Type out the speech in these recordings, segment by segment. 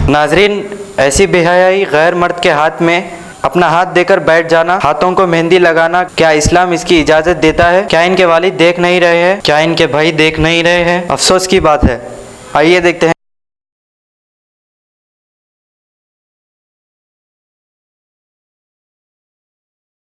नाजरीन, ऐसी बेहयाई गैर मर्द के हाथ में अपना हाथ देकर बैठ जाना, हाथों को मेहंदी लगाना, क्या इस्लाम इसकी इजाज़त देता है? क्या इनके वालिद देख नहीं रहे हैं? क्या इनके भाई देख नहीं रहे हैं? अफसोस की बात है। आइए देखते हैं।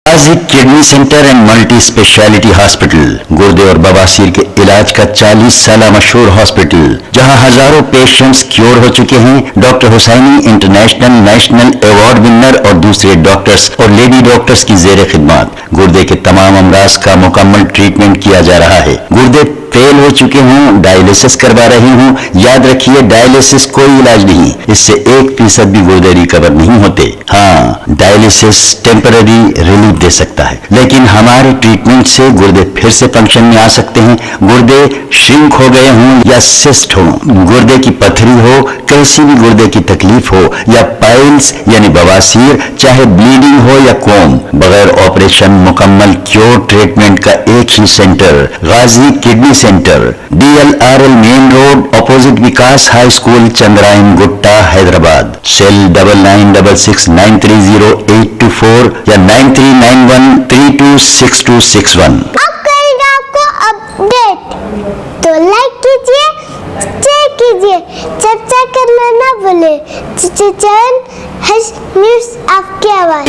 Ghazi kidney centre and multi speciality hospital, गुर्दे और बवासीर के इलाज का 40 साल मशहूर हॉस्पिटल, जहां हजारों पेशेंट्स क्योर हो चुके हैं। Doctor Hussaini international national award winner और दूसरे डॉक्टर्स और लेडी डॉक्टर्स की जेर खिदमत गुर्दे के तमाम अमराज का मुकम्मल ट्रीटमेंट किया जा रहा है। गुर्दे फेल हो चुके हों, डायलिसिस करवा रही हूँ, याद रखिए डायलिसिस कोई इलाज नहीं, इससे 1% भी गुर्दे रिकवर नहीं होते। हाँ, डायलिसिस टेम्पररी रिलीफ दे सकता है, लेकिन हमारे ट्रीटमेंट से गुर्दे फिर से फंक्शन में आ सकते हैं। गुर्दे श्रिंक हो गए हों या सिस्ट हो, गुर्दे की पथरी हो, कैसी भी गुर्दे की तकलीफ हो, या पाइल्स यानी बवासीर, चाहे ब्लीडिंग हो या कोम, बगैर ऑपरेशन मुकम्मल क्योर ट्रीटमेंट का एक ही centre, Ghazi kidney centre, DLRL main road, opposite Vikas high school, Chandrayan Gutta, Hyderabad. Cell 9966930824 या 9391326261। अब करेंगे आपको अपडेट, तो लाइक कीजिए, शेयर कीजिए, चर्चा करना ना भूले। चैनल न्यूज़ आपकी आवाज़।